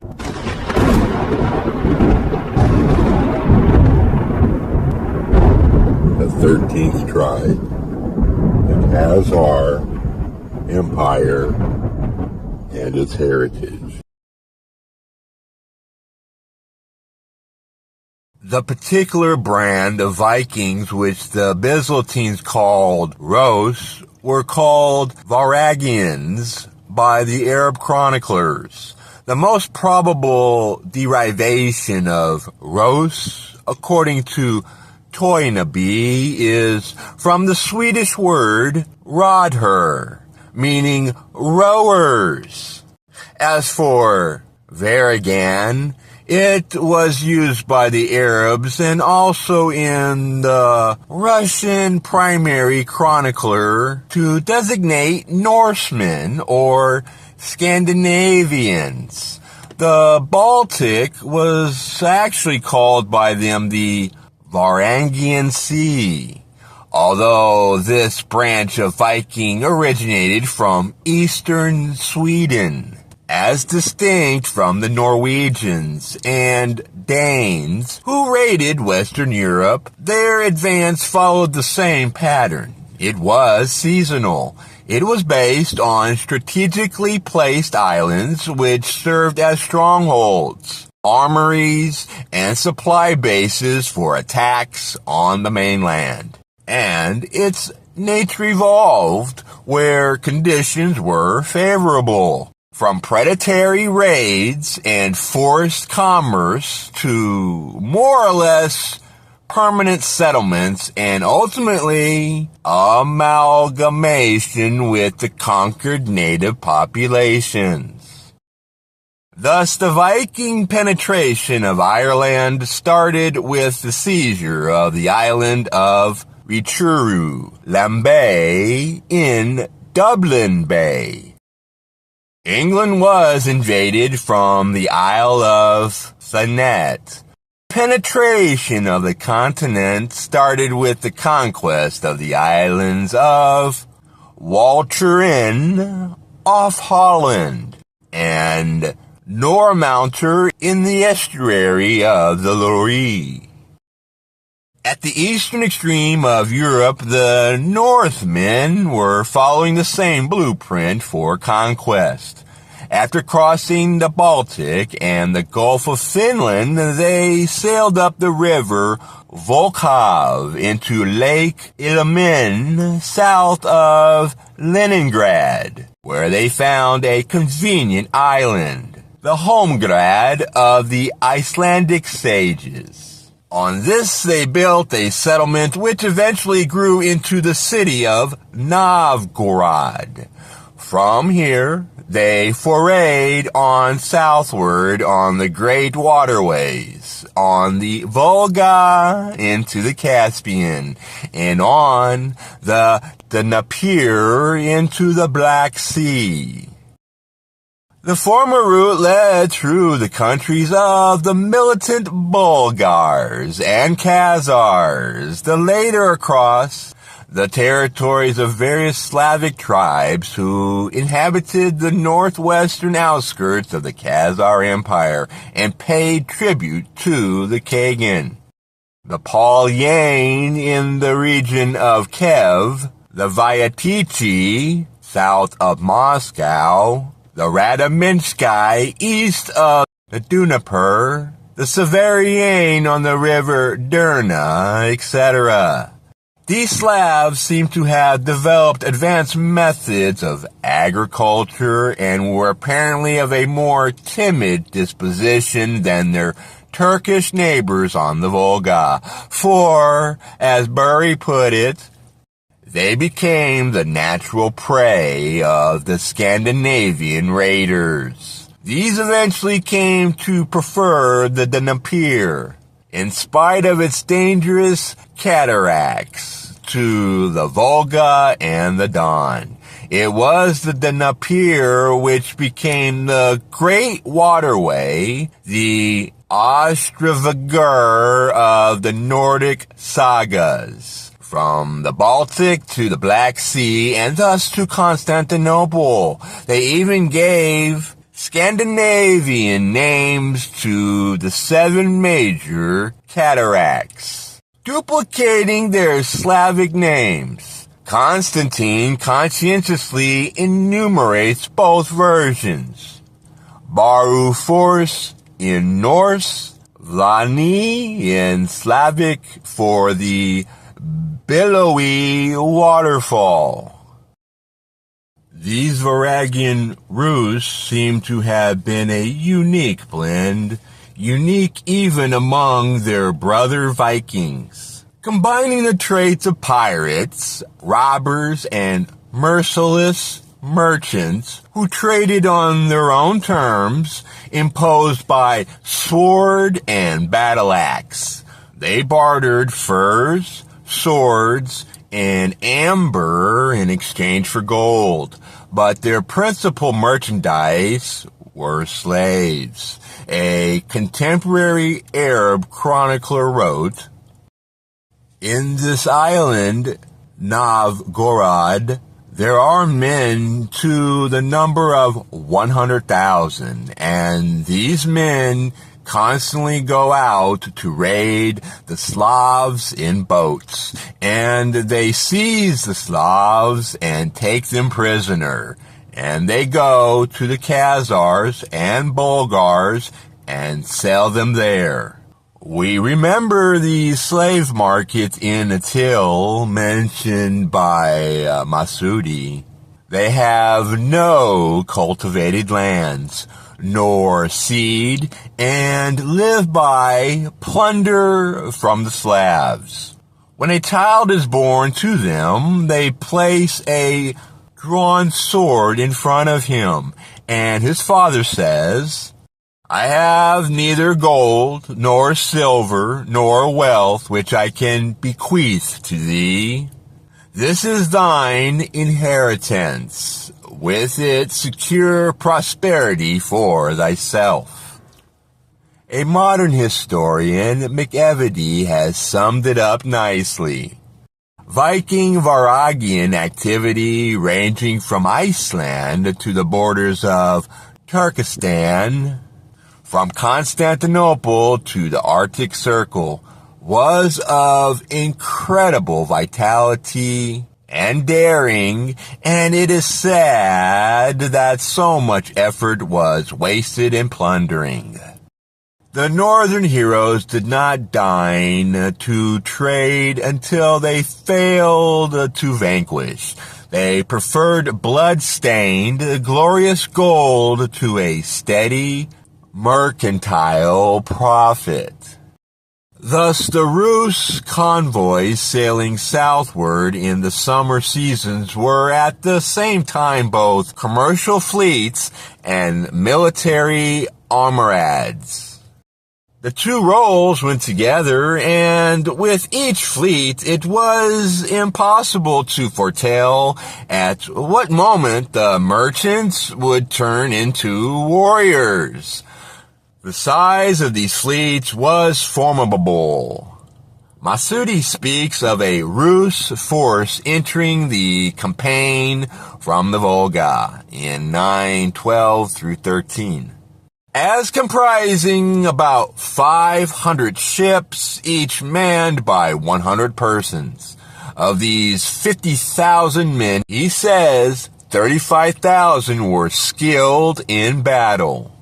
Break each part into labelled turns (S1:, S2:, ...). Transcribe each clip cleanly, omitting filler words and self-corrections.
S1: The 13th tribe, the Khazar Empire and its heritage. The particular brand of Vikings which the Byzantines called Rus were called Varangians by the Arab chroniclers. The most probable derivation of Rus, according to Toynbee, is from the Swedish word rodher, meaning rowers. As for Varangian, it was used by the Arabs and also in the Russian primary chronicler to designate Norsemen or Scandinavians. The Baltic was actually called by them the Varangian Sea, although this branch of Viking originated from eastern Sweden, as distinct from the Norwegians and Danes who raided Western Europe. Their advance followed the same pattern. It was seasonal. It was based on strategically placed islands which served as strongholds, armories, and supply bases for attacks on the mainland. And its nature evolved where conditions were favorable. From predatory raids and forced commerce to more or less permanent settlements and ultimately amalgamation with the conquered native populations. Thus, the Viking penetration of Ireland started with the seizure of the island of Richuru Lambay in Dublin Bay. England was invaded from the Isle of Thanet. Penetration of the continent started with the conquest of the islands of Walcheren off Holland and Normanter in the estuary of the Loire. At the eastern extreme of Europe, the Northmen were following the same blueprint for conquest. After crossing the Baltic and the Gulf of Finland, they sailed up the river Volkhov into Lake Ilmen south of Leningrad, where they found a convenient island, the homegrad of the Icelandic sages. On this, they built a settlement which eventually grew into the city of Novgorod. From here, they forayed on southward on the great waterways, on the Volga into the Caspian, and on the Dnieper into the Black Sea. The former route led through the countries of the militant Bulgars and Khazars, the later across the territories of various Slavic tribes who inhabited the northwestern outskirts of the Khazar Empire and paid tribute to the Kagan. The Polyan in the region of Kiev, the Vyatichi south of Moscow, the Radominsky east of the Dnieper, the Severian on the river Derna, etc. These Slavs seem to have developed advanced methods of agriculture and were apparently of a more timid disposition than their Turkish neighbors on the Volga, for, as Burry put it, they became the natural prey of the Scandinavian raiders. These eventually came to prefer the Dnieper, in spite of its dangerous cataracts, to the Volga and the Don. It was the Dnieper which became the great waterway, the Ostravagr of the Nordic sagas, from the Baltic to the Black Sea and thus to Constantinople. They even gave Scandinavian names to the 7 major cataracts, duplicating their Slavic names. Constantine conscientiously enumerates both versions. Barufors in Norse, Vlani in Slavic for the billowy waterfall. These Varangian Rus seem to have been a unique blend, unique even among their brother Vikings, combining the traits of pirates, robbers, and merciless merchants who traded on their own terms, imposed by sword and battle axe. They bartered furs, swords, and amber in exchange for gold, but their principal merchandise were slaves. A contemporary Arab chronicler wrote, "In this island, Novgorod, there are men to the number of 100,000, and these men constantly go out to raid the Slavs in boats, and they seize the Slavs and take them prisoner, and they go to the Khazars and Bulgars and sell them there." We remember the slave market in Atil mentioned by Masudi. They have no cultivated lands, nor seed, and live by plunder from the Slavs. When a child is born to them, they place a drawn sword in front of him, and his father says, "I have neither gold, nor silver, nor wealth which I can bequeath to thee. This is thine inheritance. With it secure prosperity for thyself." A modern historian, McEvedy, has summed it up nicely. Viking Varangian activity ranging from Iceland to the borders of Turkestan, from Constantinople to the Arctic Circle, was of incredible vitality and daring, and it is sad that so much effort was wasted in plundering. The northern heroes did not deign to trade until they failed to vanquish. They preferred blood-stained, glorious gold to a steady, mercantile profit. Thus, the Rus convoys sailing southward in the summer seasons were at the same time both commercial fleets and military armorades. The two roles went together, and with each fleet it was impossible to foretell at what moment the merchants would turn into warriors. The size of these fleets was formidable. Masudi speaks of a Rus force entering the campaign from the Volga in 912 through 13, as comprising about 500 ships, each manned by 100 persons. Of these 50,000 men, he says 35,000 were skilled in battle.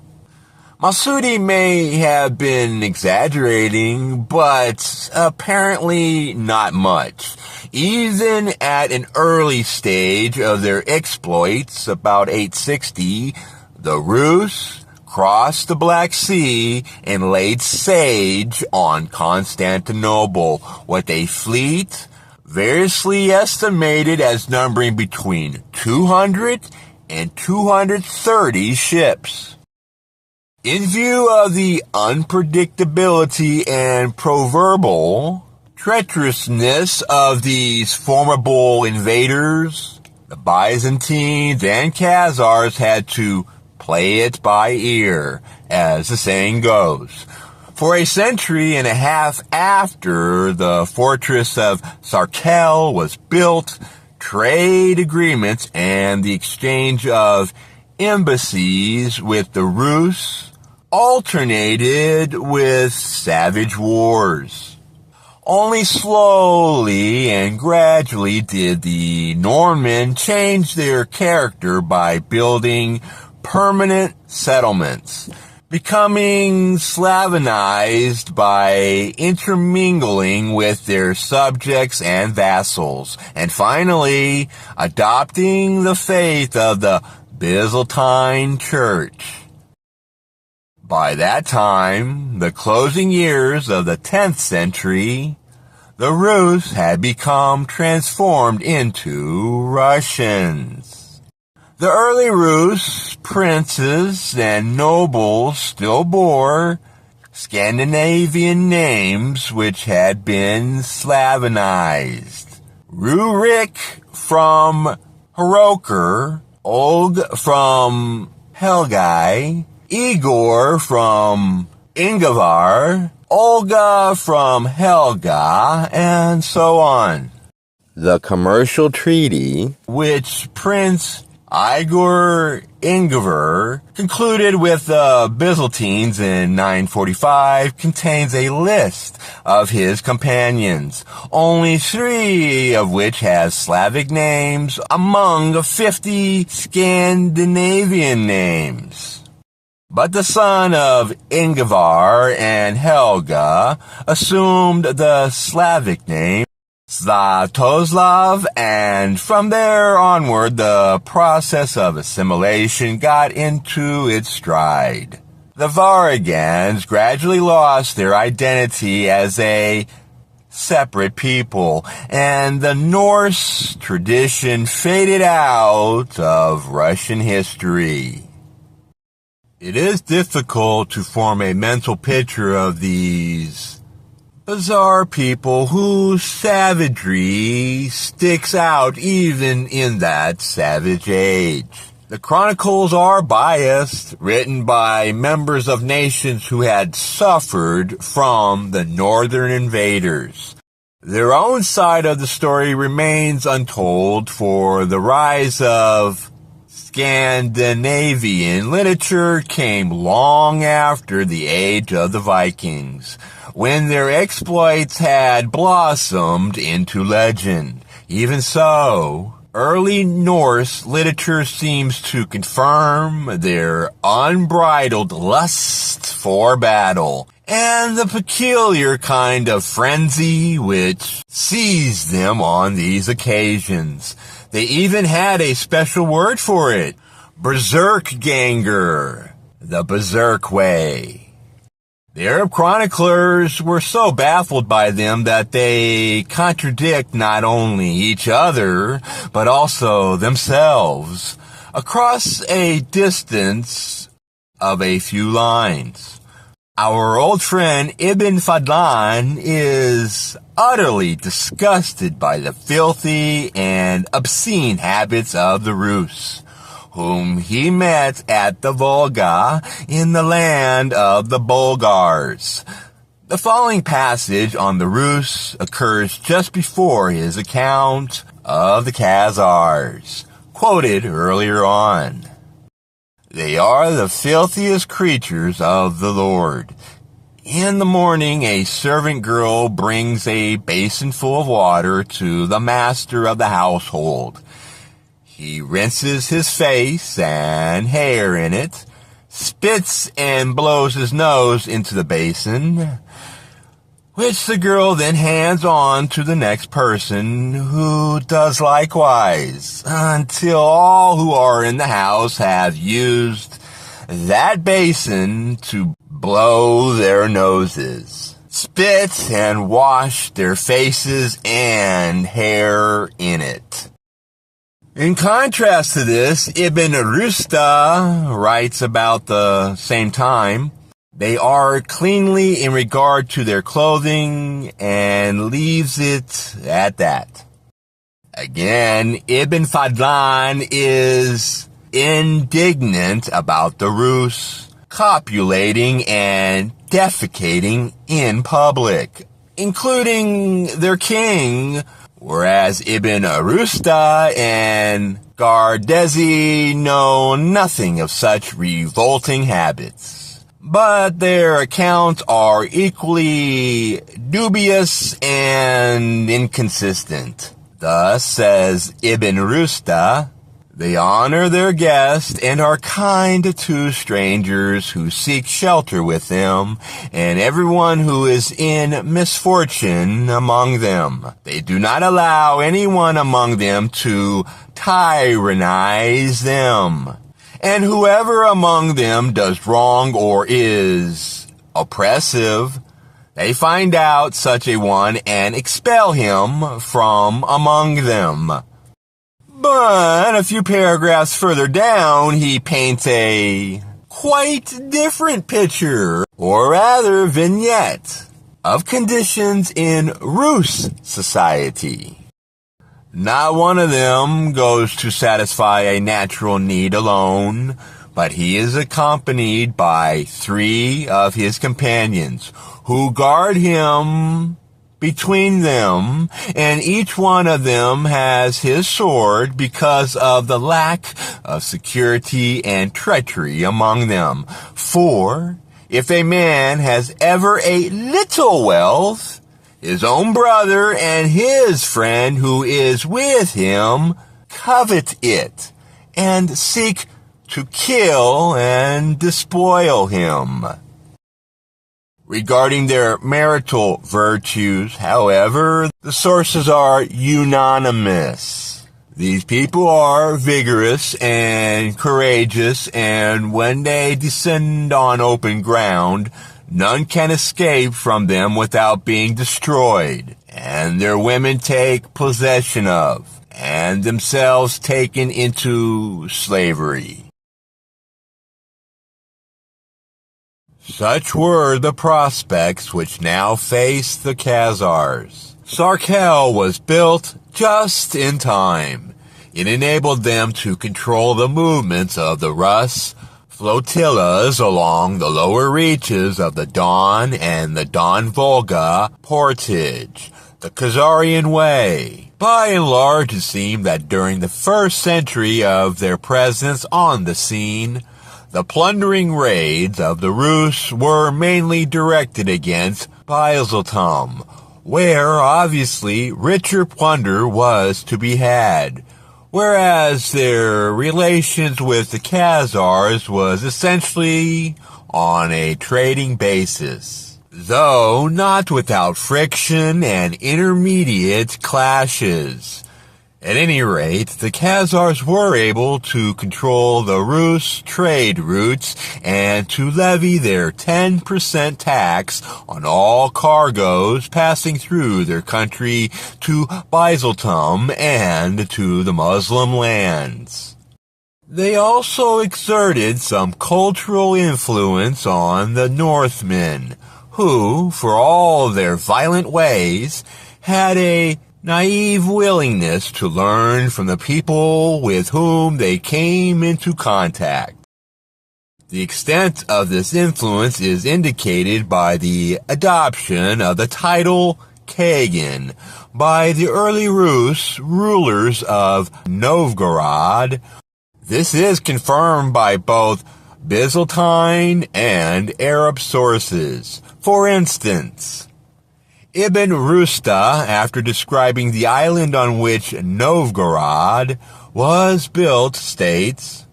S1: Masudi may have been exaggerating, but apparently not much. Even at an early stage of their exploits, about 860, the Rus crossed the Black Sea and laid siege on Constantinople with a fleet variously estimated as numbering between 200 and 230 ships. In view of the unpredictability and proverbial treacherousness of these formidable invaders, the Byzantines and Khazars had to play it by ear, as the saying goes. For a century and a half after the fortress of Sarkel was built, trade agreements and the exchange of embassies with the Rus alternated with savage wars. Only slowly and gradually did the Norman change their character by building permanent settlements, becoming Slavanized by intermingling with their subjects and vassals, and finally adopting the faith of the Byzantine Church. By that time, the closing years of the 10th century, the Rus had become transformed into Russians. The early Rus princes and nobles still bore Scandinavian names which had been Slavanized. Rurik from Hroker, Og from Helgai, Igor from Ingvar, Olga from Helga, and so on. The commercial treaty, which Prince Igor Ingvar concluded with the Byzantines in 945, contains a list of his companions, only 3 of which has Slavic names among 50 Scandinavian names. But the son of Ingvar and Helga assumed the Slavic name Svatoslav, and from there onward the process of assimilation got into its stride. The Varagans gradually lost their identity as a separate people, and the Norse tradition faded out of Russian history. It is difficult to form a mental picture of these bizarre people whose savagery sticks out even in that savage age. The chronicles are biased, written by members of nations who had suffered from the northern invaders. Their own side of the story remains untold, for the rise of Scandinavian literature came long after the age of the Vikings, when their exploits had blossomed into legend. Even so, early Norse literature seems to confirm their unbridled lust for battle, and the peculiar kind of frenzy which seized them on these occasions. They even had a special word for it: Berserkganger, the Berserk way. The Arab chroniclers were so baffled by them that they contradict not only each other, but also themselves, across a distance of a few lines. Our old friend Ibn Fadlan is utterly disgusted by the filthy and obscene habits of the Rus, whom he met at the Volga in the land of the Bulgars. The following passage on the Rus occurs just before his account of the Khazars, quoted earlier on. They are the filthiest creatures of the Lord. In the morning, a servant girl brings a basin full of water to the master of the household. He rinses his face and hair in it, spits and blows his nose into the basin, which the girl then hands on to the next person, who does likewise, until all who are in the house have used that basin to blow their noses, spit and wash their faces and hair in it. In contrast to this, Ibn Rusta writes about the same time, they are cleanly in regard to their clothing, and leaves it at that. Again, Ibn Fadlan is indignant about the Rus copulating and defecating in public, including their king, whereas Ibn Rushd and Gardezi know nothing of such revolting habits. But their accounts are equally dubious and inconsistent. Thus, says Ibn Rushd, they honor their guests and are kind to strangers who seek shelter with them, and everyone who is in misfortune among them. They do not allow anyone among them to tyrannize them. And whoever among them does wrong or is oppressive, they find out such a one and expel him from among them. But a few paragraphs further down, he paints a quite different picture, or rather vignette, of conditions in Rus society. Not one of them goes to satisfy a natural need alone, but he is accompanied by 3 of his companions, who guard him between them, and each one of them has his sword because of the lack of security and treachery among them. For if a man has ever a little wealth, his own brother and his friend who is with him covet it and seek to kill and despoil him. Regarding their marital virtues, however, the sources are unanimous. These people are vigorous and courageous, and when they descend on open ground, none can escape from them without being destroyed, and their women take possession of, and themselves taken into slavery. Such were the prospects which now faced the Khazars. Sarkel was built just in time. It enabled them to control the movements of the Rus flotillas along the lower reaches of the Don and the Don-Volga portage, the Khazarian Way. By and large, it seemed that during the first century of their presence on the scene, the plundering raids of the Rus were mainly directed against Byzantium, where obviously richer plunder was to be had, whereas their relations with the Khazars was essentially on a trading basis, though not without friction and intermediate clashes. At any rate, the Khazars were able to control the Rus trade routes and to levy their 10% tax on all cargoes passing through their country to Byzantium and to the Muslim lands. They also exerted some cultural influence on the Northmen, who, for all their violent ways, had a naive willingness to learn from the people with whom they came into contact. The extent of this influence is indicated by the adoption of the title Kagan by the early Rus rulers of Novgorod. This is confirmed by both Byzantine and Arab sources. For instance, Ibn Rushd, after describing the island on which Novgorod was built, states,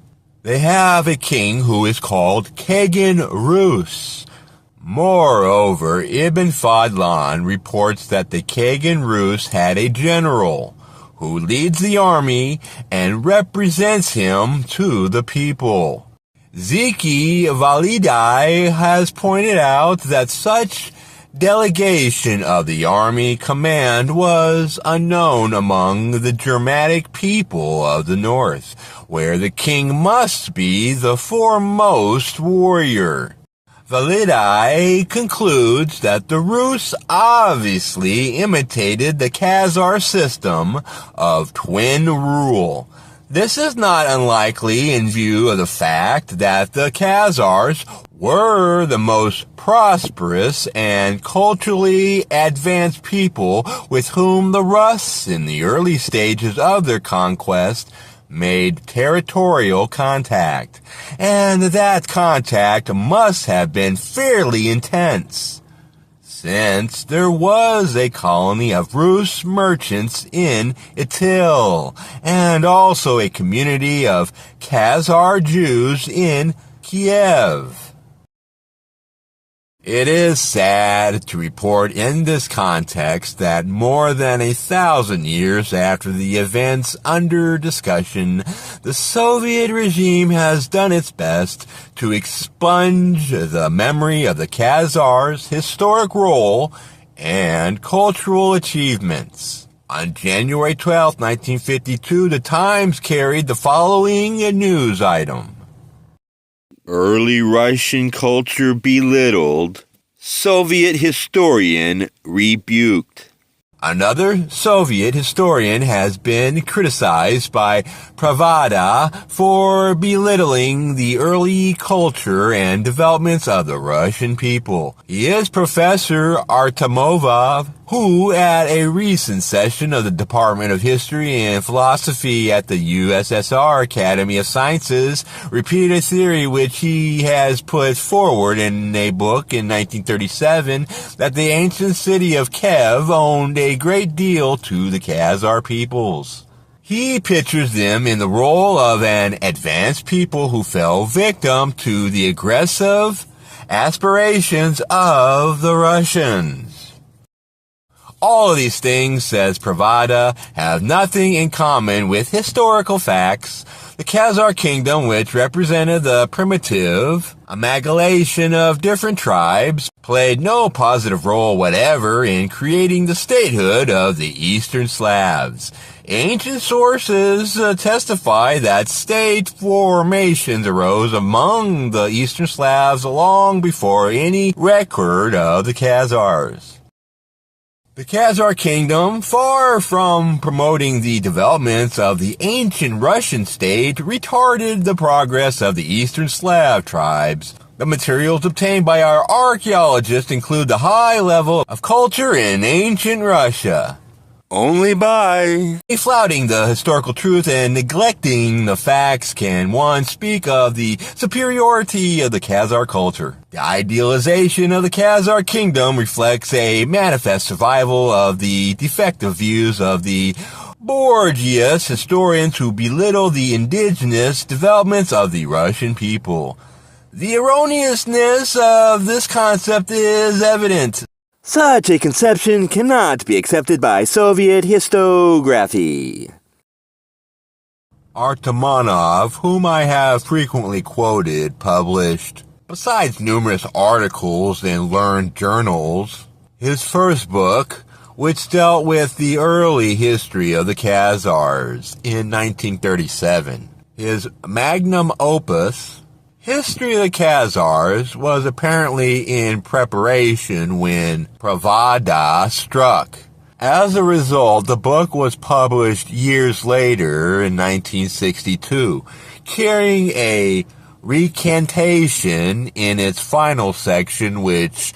S1: "They have a king who is called Kagan Rus." Moreover, Ibn Fadlan reports that the Kagan Rus had a general who leads the army and represents him to the people. Zeki Validai has pointed out that such delegation of the army command was unknown among the Germanic people of the north, where the king must be the foremost warrior. Validai concludes that the Rus obviously imitated the Khazar system of twin rule. This is not unlikely in view of the fact that the Khazars were the most prosperous and culturally advanced people with whom the Rus in the early stages of their conquest made territorial contact, and that contact must have been fairly intense, since there was a colony of Rus merchants in Itil, and also a community of Khazar Jews in Kiev. It is sad to report in this context that more than 1,000 years after the events under discussion, the Soviet regime has done its best to expunge the memory of the Khazars' historic role and cultural achievements. On January 12, 1952, the Times carried the following news item. Early Russian culture belittled, Soviet historian rebuked. Another Soviet historian has been criticized by Pravda for belittling the early culture and developments of the Russian people. He is Professor Artemov, who at a recent session of the Department of History and Philosophy at the USSR Academy of Sciences repeated a theory which he has put forward in a book in 1937 that the ancient city of Kiev owned a great deal to the Khazar peoples. He pictures them in the role of an advanced people who fell victim to the aggressive aspirations of the Russians. All of these things, says Pravda, have nothing in common with historical facts. The Khazar kingdom, which represented the primitive amalgamation of different tribes, played no positive role whatever in creating the statehood of the Eastern Slavs. Ancient sources testify that state formations arose among the Eastern Slavs long before any record of the Khazars. The Khazar kingdom, far from promoting the developments of the ancient Russian state, retarded the progress of the Eastern Slav tribes. The materials obtained by our archaeologists include the high level of culture in ancient Russia. Only by flouting the historical truth and neglecting the facts can one speak of the superiority of the Khazar culture. The idealization of the Khazar kingdom reflects a manifest survival of the defective views of the bourgeois historians who belittle the indigenous developments of the Russian people. The erroneousness of this concept is evident. Such a conception cannot be accepted by Soviet historiography. Artemonov, whom I have frequently quoted, published, besides numerous articles in learned journals, his first book, which dealt with the early history of the Khazars in 1937. His magnum opus, History of the Khazars, was apparently in preparation when Pravda struck. As a result, the book was published years later in 1962, carrying a recantation in its final section which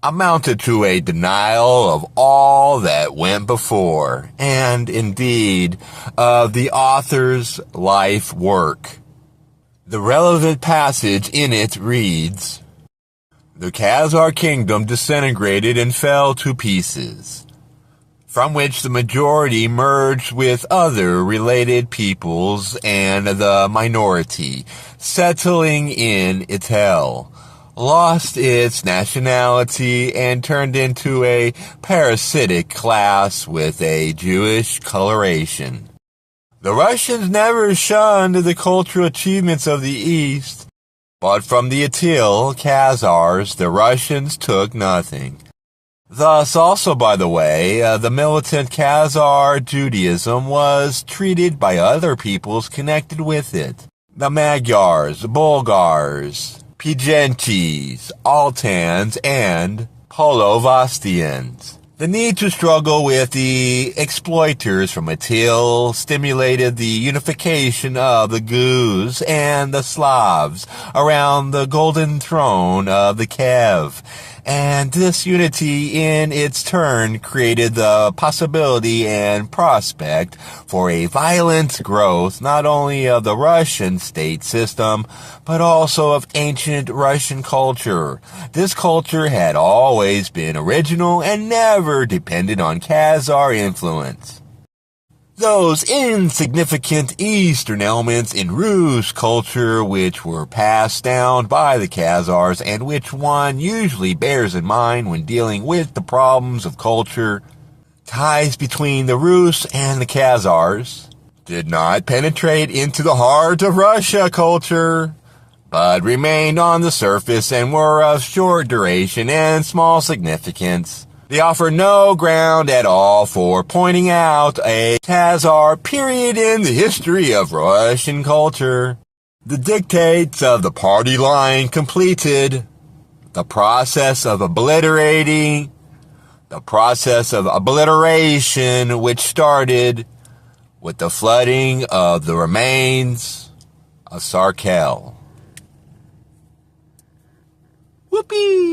S1: amounted to a denial of all that went before, and indeed of the author's life work. The relevant passage in it reads, "The Khazar kingdom disintegrated and fell to pieces, from which the majority merged with other related peoples and the minority, settling in Itil, lost its nationality and turned into a parasitic class with a Jewish coloration. The Russians never shunned the cultural achievements of the East, but from the Itil Khazars the Russians took nothing. Thus, also, by the way, the militant Khazar Judaism was treated by other peoples connected with it. The Magyars, Bulgars, Pijentis, Altans, and Polovastians. The need to struggle with the exploiters from Atil stimulated the unification of the Guz and the Slavs around the golden throne of the Kiev. And this unity in its turn created the possibility and prospect for a violent growth not only of the Russian state system, but also of ancient Russian culture. This culture had always been original and never depended on Khazar influence. Those insignificant Eastern elements in Rus culture which were passed down by the Khazars and which one usually bears in mind when dealing with the problems of culture, ties between the Rus and the Khazars, did not penetrate into the heart of Russia culture, but remained on the surface and were of short duration and small significance. They offer no ground at all for pointing out a Khazar period in the history of Russian culture. The dictates of the party line completed, the process of obliteration which started with the flooding of the remains of Sarkel. Whoopee!